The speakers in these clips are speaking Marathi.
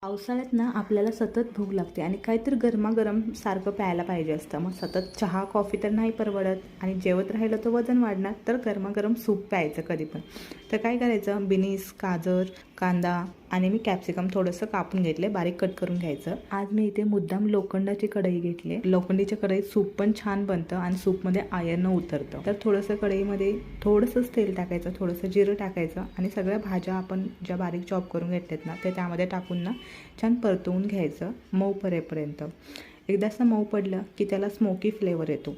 पावसाळ्यात ना आपल्याला सतत भूक लागते आणि काहीतरी गरमागरम सारखं प्यायला पाहिजे असतं. मग सतत चहा कॉफी तर नाही परवडत आणि जेवत राहिलं तर वजन वाढणार, तर गरमागरम सूप प्यायचं कधी पण. तर काय करायचं, बिनीस, गाजर, कांदा आणि मी कॅप्सिकम थोडंसं कापून घेतले, बारीक कट करून घ्यायचं. आज मी इथे मुद्दाम लोखंडाची कढई घेतली. लोखंडीच्या कढईत सूप पण छान बनतं आणि सूपमध्ये आयर्न उतरतं. तर थोडंसं कढईमध्ये थोडंसंच तेल टाकायचं, थोडंसं जिरं टाकायचं आणि सगळ्या भाज्या आपण ज्या बारीक चॉप करून घेतल्यात ना ते त्यामध्ये टाकून ना छान परतवून घ्यायचं मऊ पडेपर्यंत. एकदा असं मऊ पडलं की त्याला स्मोकी फ्लेवर येतो.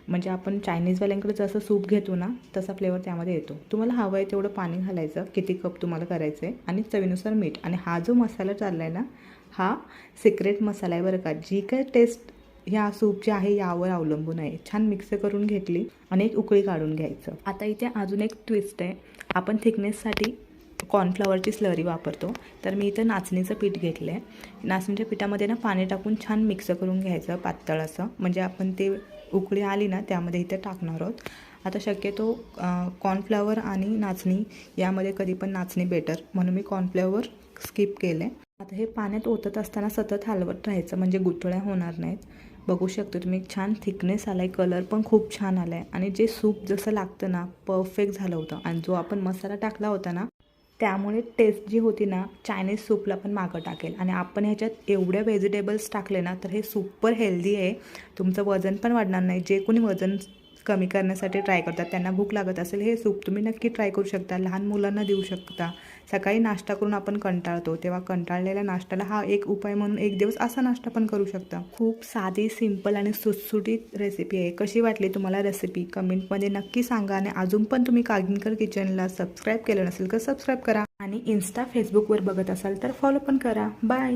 म्हणजे आपण चायनीजवाल्यांकडे जसं सूप घेतो ना तसा फ्लेवर त्यामध्ये येतो. तुम्हाला हवं आहे तेवढं पाणी घालायचं, किती कप तुम्हाला करायचं आहे, आणि चवीनुसार मीठ. आणि हा जो मसाला चालला आहे ना हा सिक्रेट मसाला आहे बरं का. जी काय टेस्ट ह्या सूपची आहे यावर अवलंबून आहे. छान मिक्स करून घेतली आणि एक उकळी काढून घ्यायचं. आता इथे अजून एक ट्विस्ट आहे. आपण थिकनेससाठी कॉर्नफ्लॉवरची स्लरी वापरतो. तर मी इथं नाचणीचं पीठ घेतलं आहे. नाचणीच्या पिठामध्ये ना पाणी टाकून छान मिक्स करून घ्यायचं पातळ असं. म्हणजे आपण ते उकळी आली ना त्यामध्ये इथे टाकणार आहोत. आता शक्यतो कॉर्नफ्लॉवर आणि नाचणी यामध्ये कधी पण नाचणी बेटर, म्हणून मी कॉर्नफ्लॉवर स्किप केलं आहे. आता हे पाण्यात ओतत असताना सतत हलवत राहायचं म्हणजे गुठळ्या होणार नाहीत. बघू शकतो तुम्ही छान थिकनेस आला आहे, कलर पण खूप छान आला आहे आणि जे सूप जसं लागतं ना परफेक्ट झालं होतं. आणि जो आपण मसाला टाकला होता ना त्यामुळे टेस्ट जी होती ना चायनीज सूपला पण मागं टाकेल. आणि आपण ह्याच्यात एवढ्या व्हेजिटेबल्स टाकले ना तर हे सुपर हेल्दी आहे. तुमचं वजन पण वाढणार नाही. जे कोणी वजन कमी करण्यासाठी ट्राय करतात त्यांना भूक लागत असेल हे सूप तुम्ही नक्की ट्राय करू शकता. लहान मुलांना देऊ शकता. सकाळी नाश्ता करून आपण कंटाळतो तेव्हा कंटाळलेल्या नाश्त्याला हा एक उपाय म्हणून एक दिवस असा नाश्ता पण करू शकता. खूप साधी, सिंपल आणि सुटसुटीत रेसिपी आहे. कशी वाटली तुम्हाला रेसिपी कमेंटमध्ये नक्की सांगा. आणि अजून पण तुम्ही कागिनकर किचनला सबस्क्राईब केलं नसेल तर सबस्क्राईब करा. आणि इंस्टा फेसबुकवर बघत असाल तर फॉलो पण करा. बाय.